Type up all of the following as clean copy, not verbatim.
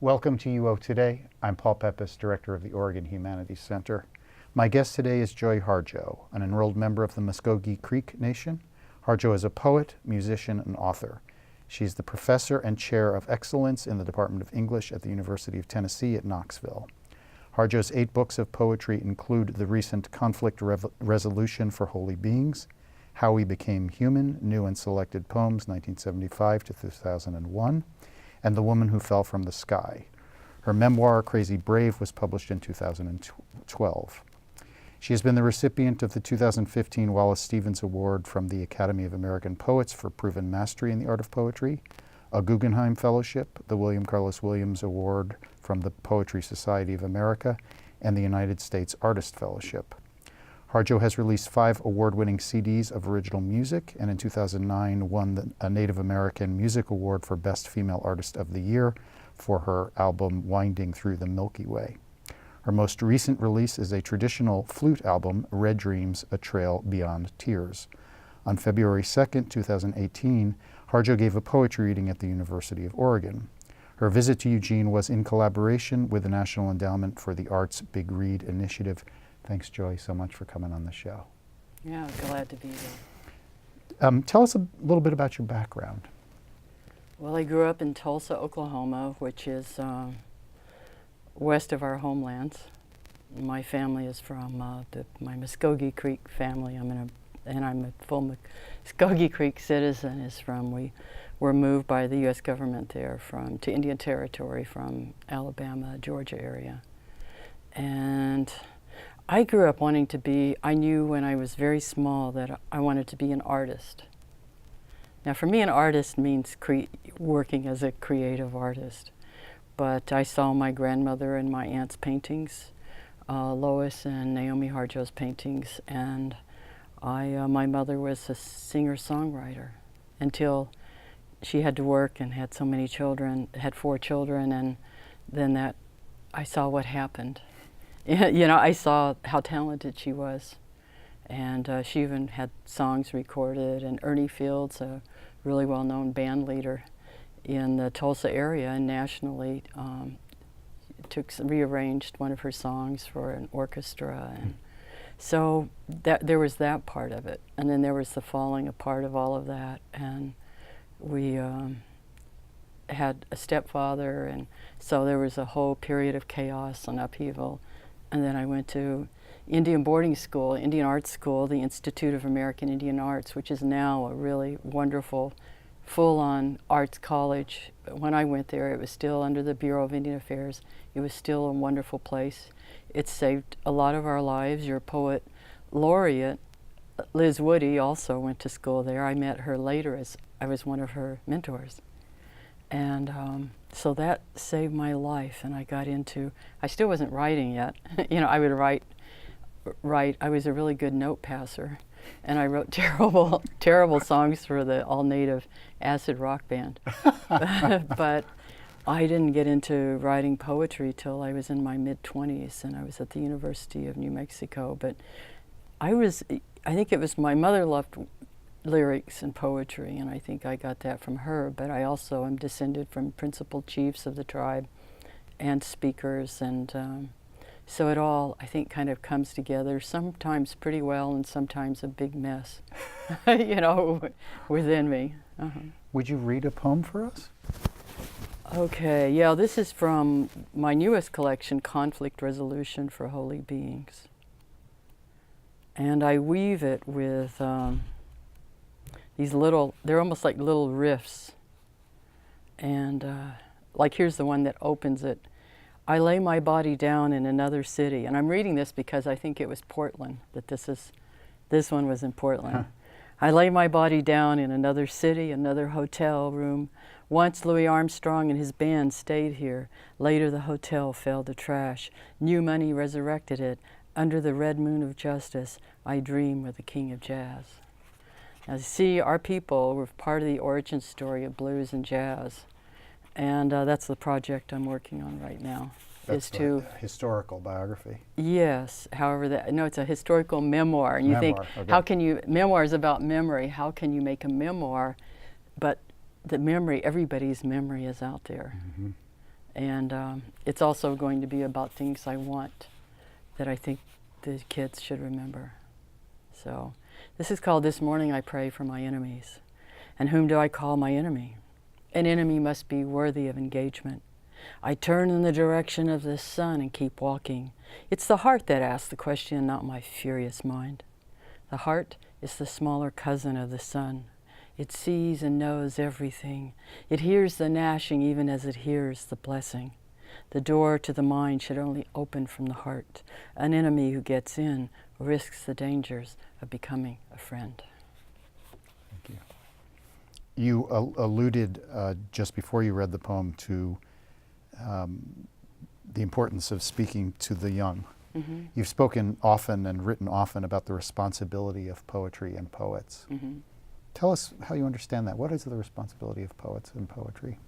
Welcome to UO Today. I'm Paul Pepis, Director of the Oregon Humanities Center. My guest today is Joy Harjo, an enrolled member of the Muscogee Creek Nation. Harjo is a poet, musician, and author. She's the Professor and Chair of Excellence in the Department of English at the University of Tennessee at Knoxville. Harjo's 8 books of poetry include the recent Conflict Resolution for Holy Beings, How We Became Human, New and Selected Poems, 1975 to 2001, and The Woman Who Fell from the Sky. Her memoir, Crazy Brave, was published in 2012. She has been the recipient of the 2015 Wallace Stevens Award from the Academy of American Poets for Proven Mastery in the Art of Poetry, a Guggenheim Fellowship, the William Carlos Williams Award from the Poetry Society of America, and the United States Artist Fellowship. Harjo has released 5 award-winning CDs of original music, and in 2009 won a Native American Music Award for Best Female Artist of the Year for her album Winding Through the Milky Way. Her most recent release is a traditional flute album, Red Dreams, A Trail Beyond Tears. On February 2nd, 2018, Harjo gave a poetry reading at the University of Oregon. Her visit to Eugene was in collaboration with the National Endowment for the Arts Big Read initiative. Thanks, Joy, so much for coming on the show. Yeah, glad to be there. Tell us a little bit about your background. Well, I grew up in Tulsa, Oklahoma, which is west of our homelands. My family is from my Muscogee Creek family. I'm a full Muscogee Creek citizen. We were moved by the U.S. government there to Indian Territory from Alabama, Georgia area. And I grew up wanting to be, I knew when I was very small that I wanted to be an artist. Now for me, an artist means working as a creative artist. But I saw my grandmother and my aunt's paintings, Lois and Naomi Harjo's paintings, and my mother was a singer-songwriter until she had to work and had so many children, had 4 children, and then I saw what happened. You know, I saw how talented she was, and she even had songs recorded, and Ernie Fields, a really well-known band leader in the Tulsa area and nationally, rearranged one of her songs for an orchestra, and so there was that part of it, and then there was the falling apart of all of that, and we had a stepfather, and so there was a whole period of chaos and upheaval. And then I went to Indian boarding school, Indian Art School, the Institute of American Indian Arts, which is now a really wonderful, full-on arts college. When I went there, it was still under the Bureau of Indian Affairs. It was still a wonderful place. It saved a lot of our lives. Your poet laureate, Liz Woody, also went to school there. I met her later as I was one of her mentors. And so that saved my life, and I got into, I still wasn't writing yet. You know, I would write, I was a really good note passer, and I wrote terrible songs for the all-native acid rock band. But I didn't get into writing poetry till I was in my mid-20s, and I was at the University of New Mexico. But I think it was my mother loved lyrics and poetry, and I think I got that from her, but I also am descended from principal chiefs of the tribe and speakers, and so it all, I think, kind of comes together, sometimes pretty well and sometimes a big mess, you know, within me. Would you read a poem for us? Okay, yeah, this is from my newest collection, Conflict Resolution for Holy Beings. And I weave it with these little, they're almost like little riffs. And like here's the one that opens it. I lay my body down in another city. And I'm reading this because I think it was Portland, that this one was in Portland. Huh. I lay my body down in another city, another hotel room. Once Louis Armstrong and his band stayed here. Later the hotel fell to trash. New money resurrected it. Under the red moon of justice, I dream with the king of jazz. Now, see, our people were part of the origin story of blues and jazz, and that's the project I'm working on right now. That's a historical biography. Yes, however, it's a historical memoir, and you think, okay, how can you, memoir is about memory, how can you make a memoir, but the memory, everybody's memory is out there. And it's also going to be about things I want that I think the kids should remember. So this is called This Morning I Pray for My Enemies. And whom do I call my enemy? An enemy must be worthy of engagement. I turn in the direction of the sun and keep walking. It's the heart that asks the question, not my furious mind. The heart is the smaller cousin of the sun. It sees and knows everything. It hears the gnashing even as it hears the blessing. The door to the mind should only open from the heart. An enemy who gets in risks the dangers of becoming a friend. Thank you. You alluded just before you read the poem to the importance of speaking to the young. Mm-hmm. You've spoken often and written often about the responsibility of poetry and poets. Mm-hmm. Tell us how you understand that. What is the responsibility of poets and poetry?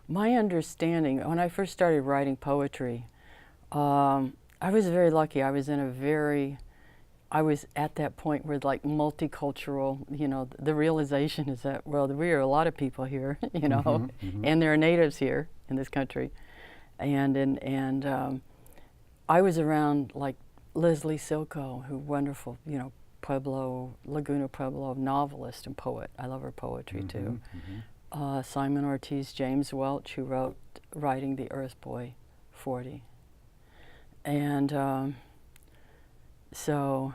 My understanding, when I first started writing poetry, I was very lucky. I was at that point where like multicultural, you know, the realization is that, well, we are a lot of people here, you know, Mm-hmm, mm-hmm. and there are natives here in this country. And I was around like Leslie Silko, who wonderful, you know, Laguna Pueblo novelist and poet. I love her poetry Mm-hmm, too. mm-hmm. Simon Ortiz, James Welch, who wrote Writing the Earth Boy 40. And so,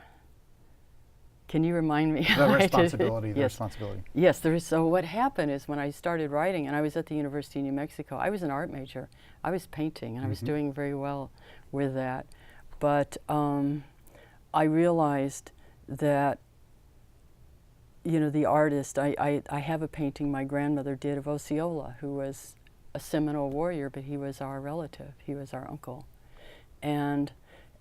can you remind me? The responsibility, Yes. the responsibility. Yes, there is. So what happened is when I started writing, and I was at the University of New Mexico, I was an art major. I was painting, and I was Mm-hmm. doing very well with that. But I realized that, you know, the artist, I have a painting my grandmother did of Osceola, who was a Seminole warrior, but he was our relative. He was our uncle. And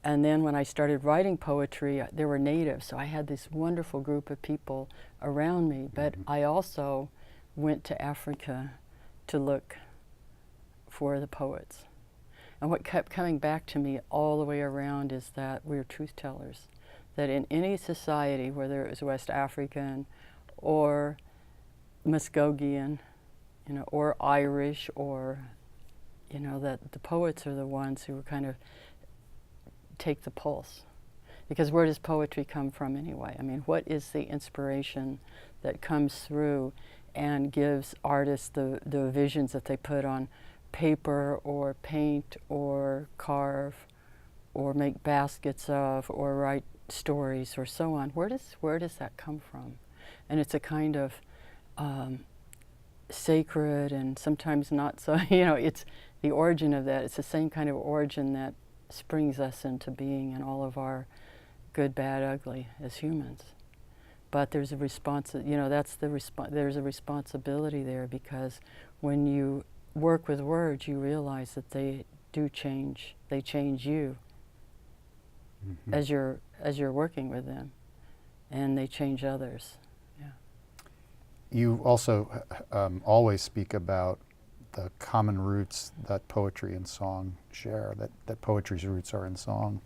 then when I started writing poetry, there were natives, so I had this wonderful group of people around me. But Mm-hmm. I also went to Africa to look for the poets. And what kept coming back to me all the way around is that we're truth tellers. That in any society, whether it was West African or Muscogean, you know, or Irish, or, you know, that the poets are the ones who kind of take the pulse. Because where does poetry come from anyway? I mean, what is the inspiration that comes through and gives artists the visions that they put on paper or paint or carve or make baskets of or write stories or so on? Where does that come from? And it's a kind of sacred and sometimes not so, you know, it's the origin of that. It's the same kind of origin that springs us into being and all of our good, bad, ugly as humans. But there's a you know, there's a responsibility there, because when you work with words, you realize that they do change. They change you Mm-hmm. as you're working with them, and they change others. Yeah. You also always speak about the common roots that poetry and song share, that poetry's roots are in song.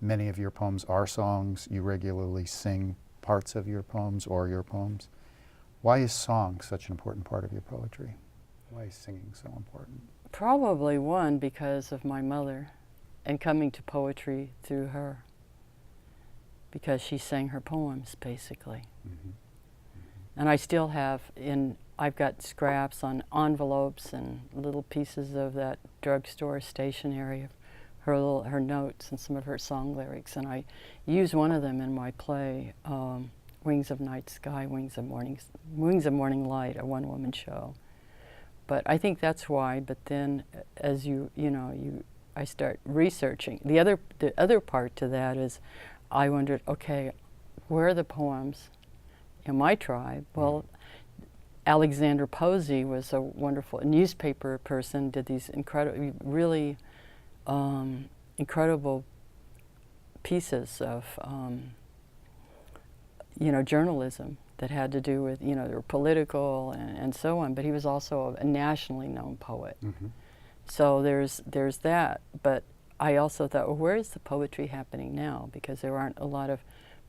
Many of your poems are songs. You regularly sing parts of your poems or your poems. Why is song such an important part of your poetry? Why is singing so important? Probably one, because of my mother and coming to poetry through her, because she sang her poems basically. Mm-hmm. And I still have I've got scraps on envelopes and little pieces of that drugstore stationery of her notes and some of her song lyrics, and I use one of them in my play, Wings of Night Sky, Wings of Morning Light, a one-woman show. But I think that's why. But then, as I start researching. The other part to that is, I wondered, okay, where are the poems in my tribe? Well, Alexander Posey was a wonderful newspaper person, did these really incredible pieces of journalism that had to do with, they were political and so on, but he was also a nationally known poet. Mm-hmm. So there's that, but I also thought, well, where is the poetry happening now? Because there aren't a lot of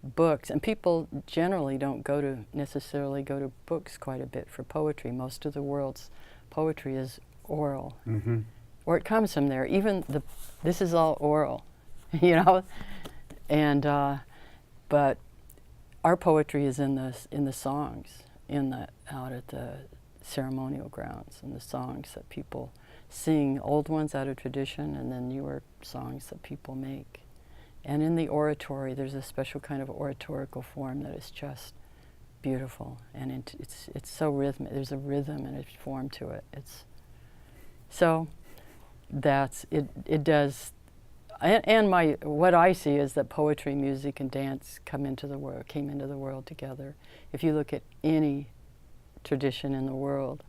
books, and people generally don't necessarily go to books quite a bit for poetry. Most of the world's poetry is oral, Mm-hmm. or it comes from there. Even this is all oral, you know, and but our poetry is in the songs, out at the ceremonial grounds, and the songs that people sing, old ones out of tradition, and then newer songs that people make. And in the oratory, there's a special kind of oratorical form that is just beautiful, and it's so rhythmic. There's a rhythm and a form to it. So that's it. It does, and what I see is that poetry, music, and dance came into the world together. If you look at any tradition in the world,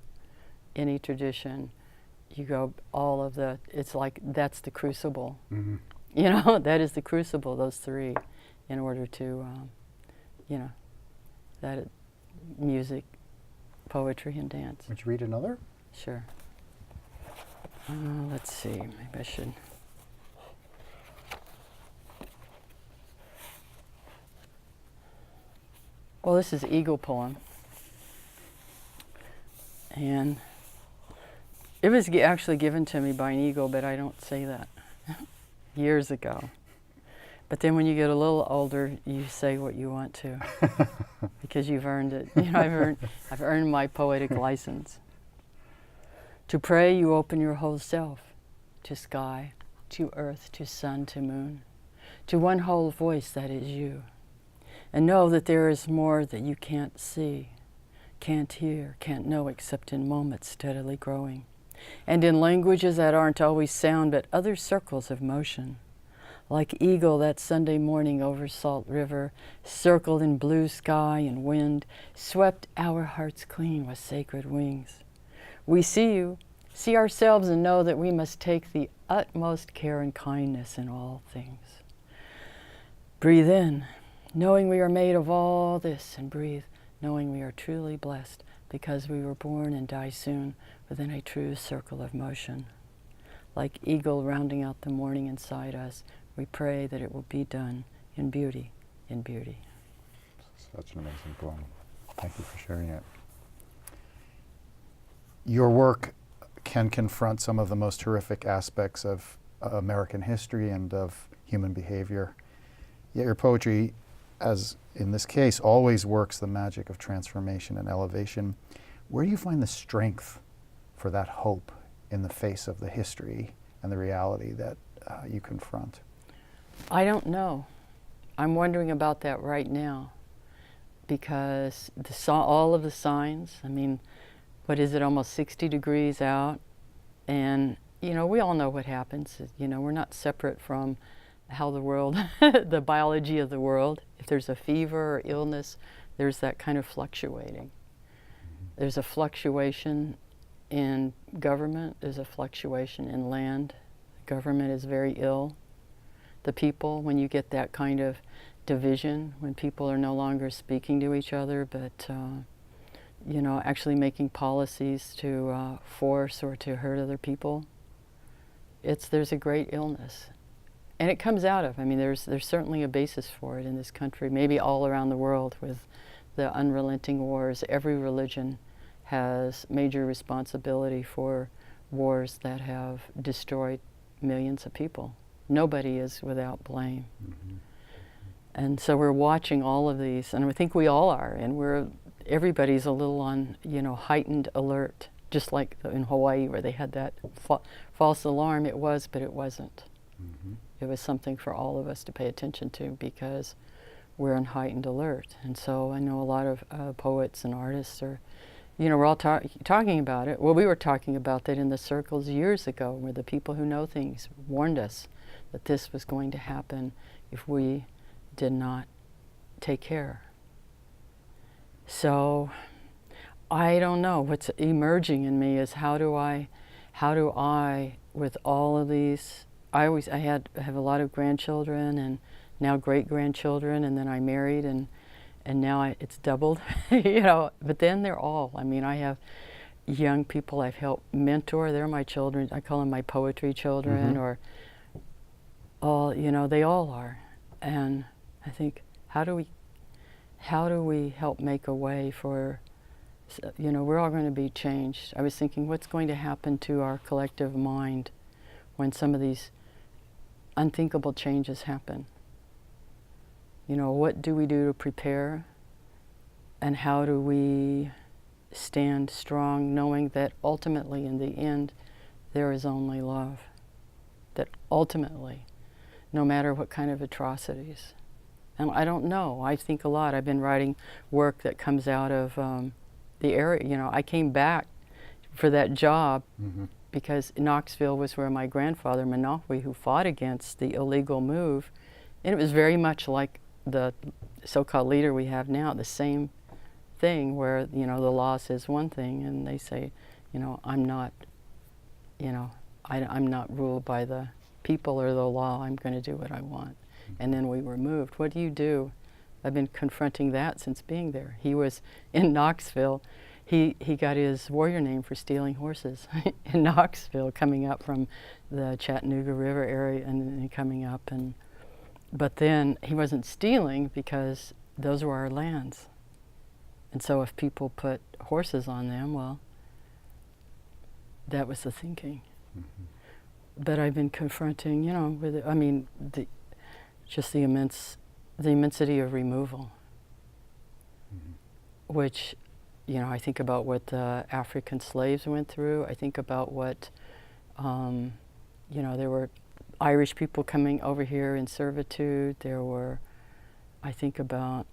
any tradition, you go it's like that's the crucible. Mm-hmm. You know, that is the crucible, those three, in order to, music, poetry, and dance. Would you read another? Sure. Let's see, maybe I should. Well, this is Eagle poem. And it was actually given to me by an eagle, but I don't say that. Years ago. But then when you get a little older, you say what you want to, because you've earned it. You know, I've earned my poetic license. To pray, you open your whole self, to sky, to earth, to sun, to moon, to one whole voice that is you. And know that there is more that you can't see, can't hear, can't know, except in moments steadily growing. And in languages that aren't always sound, but other circles of motion. Like eagle that Sunday morning over Salt River, circled in blue sky and wind, swept our hearts clean with sacred wings. We see you, see ourselves, and know that we must take the utmost care and kindness in all things. Breathe in, knowing we are made of all this, and breathe, knowing we are truly blessed because we were born and die soon within a true circle of motion. Like eagle rounding out the morning inside us, we pray that it will be done in beauty, in beauty. Such an amazing poem. Thank you for sharing it. Your work can confront some of the most horrific aspects of American history and of human behavior. Yet your poetry, as in this case, always works the magic of transformation and elevation. Where do you find the strength for that hope in the face of the history and the reality that you confront? I don't know. I'm wondering about that right now, because all of the signs, I mean, what is it, almost 60 degrees out, and you know, we all know what happens. You know, we're not separate from how the world, the biology of the world. If there's a fever or illness, there's that kind of fluctuating. There's a fluctuation in government, there's a fluctuation in land. The government is very ill. The people, when you get that kind of division, when people are no longer speaking to each other, but you know, actually making policies to force or to hurt other people, there's a great illness. And it comes out of, I mean, there's certainly a basis for it in this country, maybe all around the world, with the unrelenting wars. Every religion has major responsibility for wars that have destroyed millions of people. Nobody is without blame. Mm-hmm. And so we're watching all of these, and I think we all are, and everybody's a little on, you know, heightened alert, just like in Hawaii where they had that false alarm. It was, but it wasn't. Mm-hmm. It was something for all of us to pay attention to, because we're on heightened alert. And so I know a lot of poets and artists are, you know, we're all talking about it. Well, we were talking about that in the circles years ago, where the people who know things warned us that this was going to happen if we did not take care. So I don't know. What's emerging in me is how do I, with all of these, I have a lot of grandchildren and now great-grandchildren, and then I married, and now it's doubled, you know. But then they're all, I mean, I have young people I've helped mentor. They're my children. I call them my poetry children, mm-hmm. or all, you know, they all are. And I think, how do we help make a way for So, you know, we're all going to be changed. I was thinking, what's going to happen to our collective mind when some of these unthinkable changes happen? You know, what do we do to prepare? And how do we stand strong knowing that ultimately, in the end, there is only love? That ultimately, no matter what kind of atrocities. And I don't know. I think a lot. I've been writing work that comes out of the area. You know, I came back for that job because Knoxville was where my grandfather, Manawi, who fought against the illegal move, and it was very much like the so-called leader we have now, the same thing where, you know, the law says one thing and they say, you know, I'm not ruled by the people or the law, I'm going to do what I want. And then we were moved. What do you do? I've been confronting that since being there. He was in Knoxville. He got his warrior name for stealing horses in Knoxville, coming up from the Chattanooga River area and then coming up. But then he wasn't stealing because those were our lands. And so if people put horses on them, well, that was the thinking. But I've been confronting, you know, with just the immensity of removal, which, you know, I think about what the African slaves went through. I think about what, you know, there were Irish people coming over here in servitude. I think about,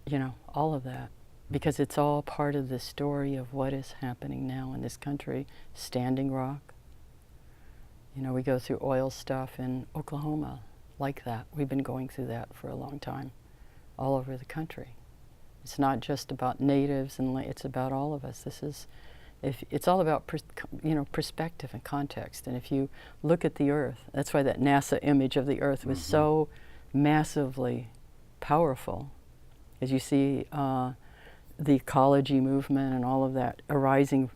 you know, all of that, because it's all part of the story of what is happening now in this country. Standing Rock. You know, we go through oil stuff in Oklahoma like that. We've been going through that for a long time, all over the country. It's not just about natives, and it's about all of us. It's all about perspective and context. And if you look at the Earth, that's why that NASA image of the Earth was so massively powerful. As you see the ecology movement and all of that arising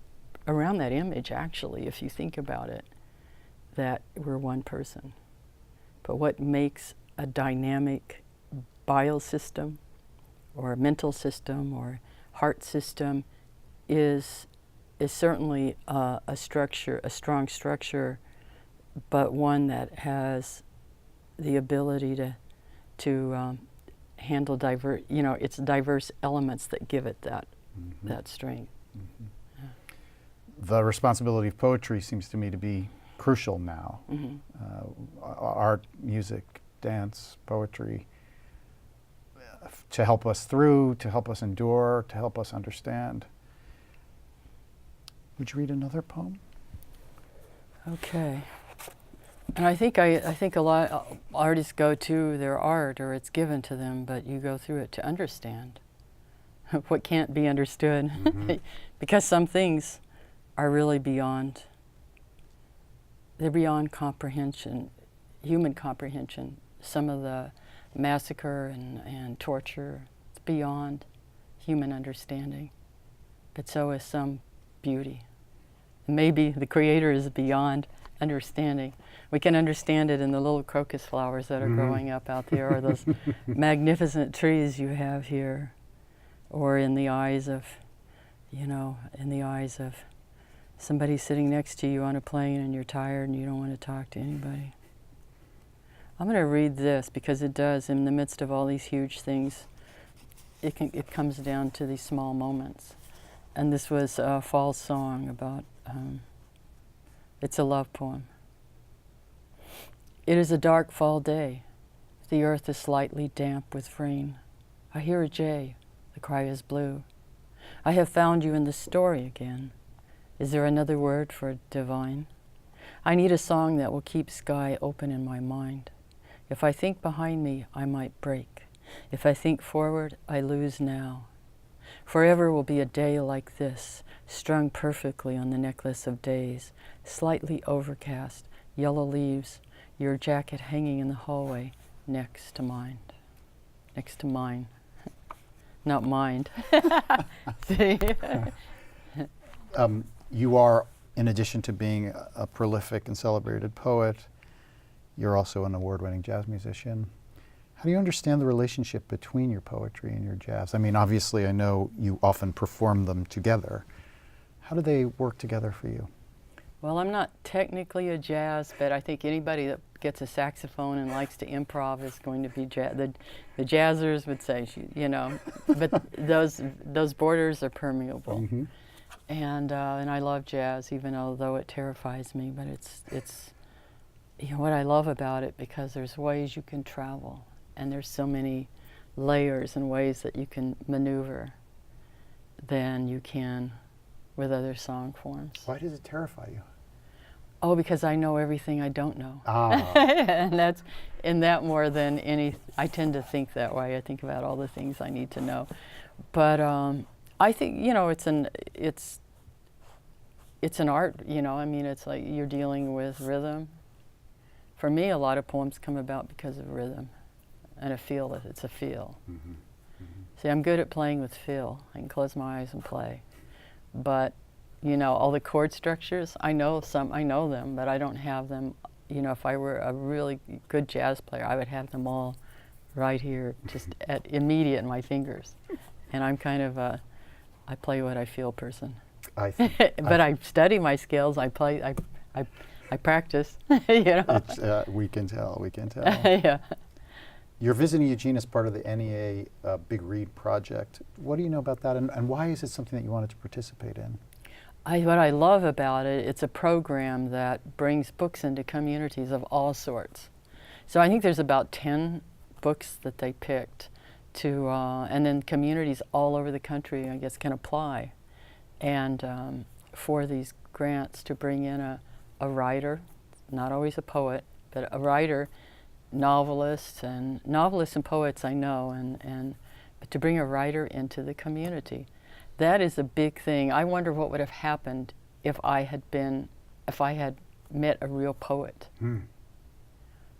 around that image, actually, if you think about it, that we're one person. But what makes a dynamic biosystem or a mental system or heart system is certainly a structure, a strong structure, but one that has the ability to handle it's diverse elements that give it that strength. Yeah. The responsibility of poetry seems to me to be crucial now. Art, music, dance, poetry, to help us through, to help us endure, to help us understand. Would you read another poem? Okay. And I think a lot of artists go to their art, or it's given to them, but you go through it to understand what can't be understood, because some things are really beyond. They're beyond comprehension, human comprehension. Some of the massacre and torture, it's beyond human understanding. But so is some beauty. Maybe the Creator is beyond understanding. We can understand it in the little crocus flowers that are growing up out there, or those magnificent trees you have here, or in the eyes of, somebody sitting next to you on a plane and you're tired and you don't want to talk to anybody. I'm going to read this because it does, in the midst of all these huge things, it comes down to these small moments. And this was a fall song about, it's a love poem. It is a dark fall day. The earth is slightly damp with rain. I hear a jay. The cry is blue. I have found you in the story again. Is there another word for divine? I need a song that will keep sky open in my mind. If I think behind me, I might break. If I think forward, I lose now. Forever will be a day like this, strung perfectly on the necklace of days, slightly overcast, yellow leaves, your jacket hanging in the hallway next to mine. Next to mine. Not mind. See? You are, in addition to being a prolific and celebrated poet, you're also an award-winning jazz musician. How do you understand the relationship between your poetry and your jazz? I mean, obviously, I know you often perform them together. How do they work together for you? Well, I'm not technically a jazz, but I think anybody that gets a saxophone and likes to improv is going to be jazz. The jazzers would say, you know, but those borders are permeable. Mm-hmm. And I love jazz, even though it terrifies me. But it's you know what I love about it, because there's ways you can travel, and there's so many layers and ways that you can maneuver than you can with other song forms. Why does it terrify you? Oh, because I know everything I don't know. Ah. And that's in that more than any. I tend to think that way. I think about all the things I need to know. But I think, you know, it's an art, you know. I mean, it's like you're dealing with rhythm. For me, a lot of poems come about because of rhythm and a feel. It's a feel. Mm-hmm. Mm-hmm. See, I'm good at playing with feel. I can close my eyes and play. But you know, all the chord structures, I know them, but I don't have them. You know, if I were a really good jazz player, I would have them all right here, just immediate in my fingers. And I'm kind of a, I play what I feel person. But I study my skills. I play. I practice. You know. It's, we can tell. We can tell. Yeah. You're visiting Eugene as part of the NEA Big Read project. What do you know about that, and why is it something that you wanted to participate in? What I love about it, it's a program that brings books into communities of all sorts. So I think there's about 10 books that they picked to, and then communities all over the country, I guess, can apply. And for these grants to bring in a writer, not always a poet, but a writer, novelists and poets I know, but to bring a writer into the community. That is a big thing. I wonder what would have happened if I had met a real poet.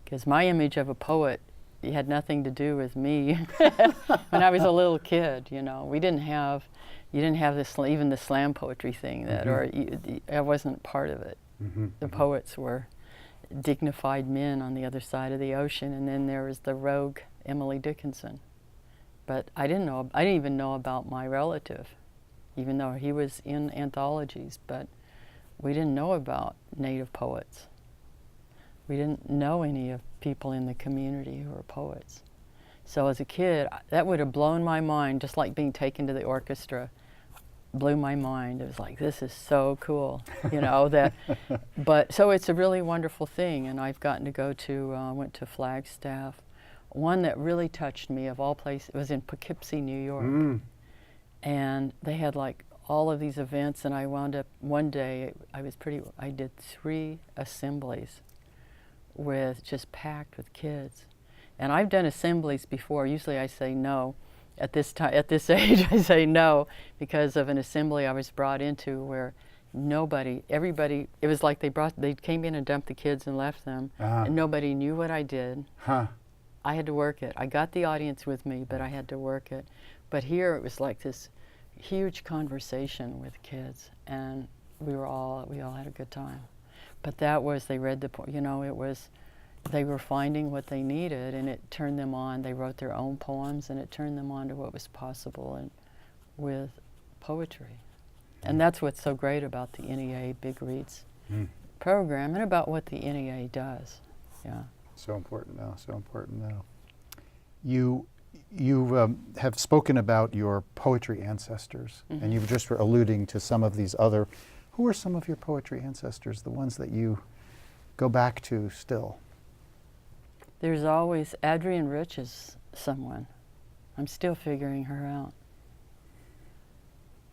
Because my image of a poet had nothing to do with me when I was a little kid. You know, you didn't have this, even the slam poetry thing that, I wasn't part of it. Mm-hmm. The poets were dignified men on the other side of the ocean, and then there was the rogue Emily Dickinson. But I didn't even know about my relative, even though he was in anthologies, but we didn't know about Native poets. We didn't know any of people in the community who were poets. So as a kid, that would have blown my mind, just like being taken to the orchestra, blew my mind. It was like, this is so cool, you know, but so it's a really wonderful thing, and I've gotten to go to, went to Flagstaff. One that really touched me, of all places, it was in Poughkeepsie, New York. And they had like all of these events, and I wound up one day, I did 3 assemblies just packed with kids. And I've done assemblies before. Usually I say no. At this age, I say no, because of an assembly I was brought into where everybody, it was like they came in and dumped the kids and left them, and nobody knew what I did. I had to work it. I got the audience with me, but I had to work it. But here it was like this huge conversation with kids, and we all had a good time. But they read you know, they were finding what they needed, and it turned them on. They wrote their own poems, and it turned them on to what was possible with poetry. And that's what's so great about the NEA Big Reads program, and about what the NEA does. Yeah. So important now, so important now. You have spoken about your poetry ancestors, and you were just alluding to some of these other. Who are some of your poetry ancestors, the ones that you go back to still? There's always, Adrienne Rich is someone. I'm still figuring her out.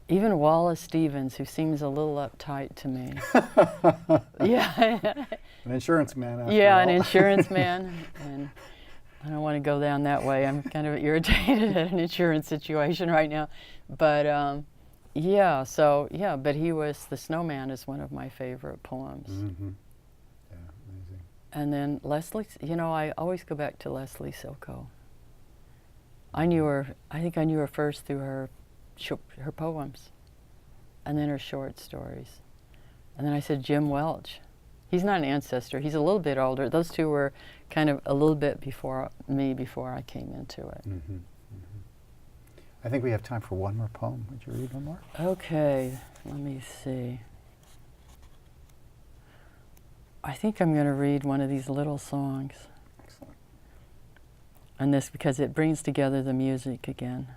Even Wallace Stevens, who seems a little uptight to me. Yeah. An insurance man, after yeah, all. An insurance man. And I don't want to go down that way. I'm kind of irritated at an insurance situation right now. But yeah, but he was, The Snowman is one of my favorite poems. Yeah, amazing. And then Leslie, you know, I always go back to Leslie Silko. I think I knew her first through her poems, and then her short stories. And then I said Jim Welch. He's not an ancestor. He's a little bit older. Those two were kind of a little bit before me, before I came into it. Mm-hmm. I think we have time for one more poem. Would you read one more? Okay, let me see. I think I'm going to read one of these little songs. Excellent. And this because it brings together the music again.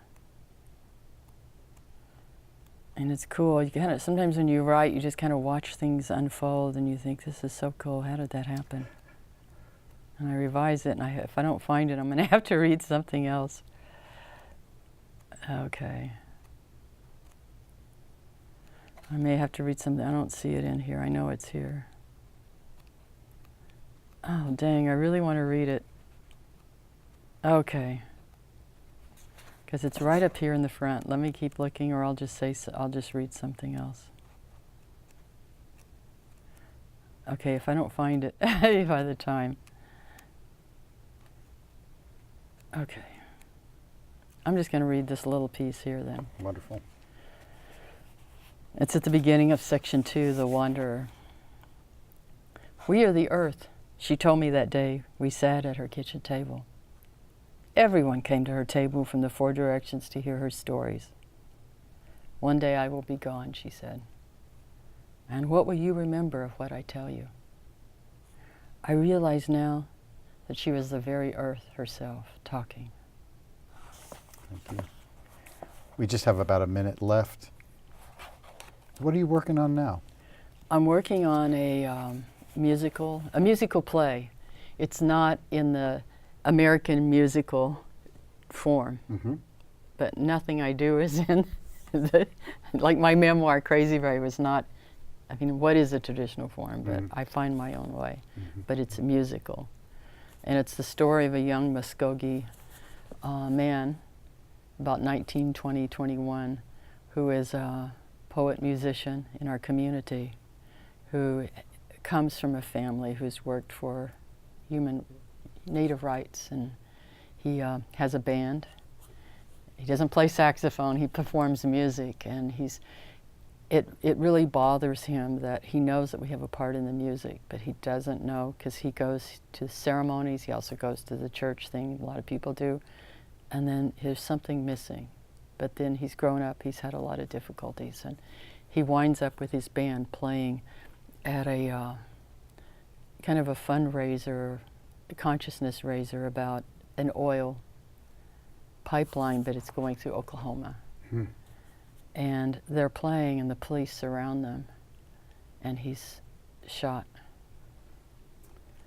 And it's cool. You kind of, sometimes when you write, you just kind of watch things unfold and you think, this is so cool. How did that happen? And I revise it, and if I don't find it, I'm going to have to read something else. Okay. I may have to read something. I don't see it in here. I know it's here. Oh, dang. I really want to read it. Okay. Because it's right up here in the front. Let me keep looking, or I'll just say, I'll just read something else. Okay, if I don't find it by the time. Okay. I'm just going to read this little piece here then. Wonderful. It's at the beginning of section 2, The Wanderer. We are the earth, she told me that day we sat at her kitchen table. Everyone came to her table from the 4 directions to hear her stories. One day I will be gone, she said. And what will you remember of what I tell you? I realize now that she was the very earth herself talking. Thank you. We just have about a minute left. What are you working on now? I'm working on a musical play. It's not in the American musical form, but nothing I do is in like my memoir, Crazy Ray, was not, I mean, what is a traditional form? But I find my own way. But it's musical. And it's the story of a young Muscogee man, about 19, 20, 21, who is a poet musician in our community, who comes from a family who's worked for native rights, and he has a band. He doesn't play saxophone, he performs music, and it really bothers him that he knows that we have a part in the music, but he doesn't know, because he goes to ceremonies, he also goes to the church thing, a lot of people do, and then there's something missing. But then he's grown up, he's had a lot of difficulties, and he winds up with his band playing at a kind of a fundraiser, a consciousness raiser about an oil pipeline, but it's going through Oklahoma. And they're playing and the police surround them, and he's shot.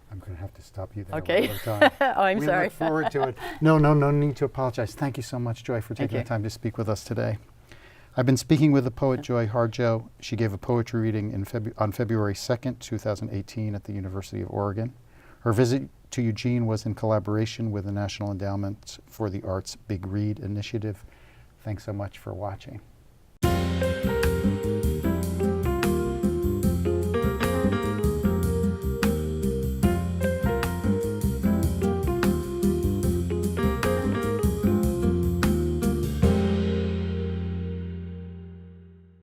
I'm going to have to stop you there. Okay. One more time. Oh, I'm sorry. We look forward to it. No need to apologize. Thank you so much, Joy, for taking the time to speak with us today. I've been speaking with the poet Joy Harjo. She gave a poetry reading on February 2nd, 2018 at the University of Oregon. Her visit to Eugene was in collaboration with the National Endowment for the Arts Big Read initiative. Thanks so much for watching.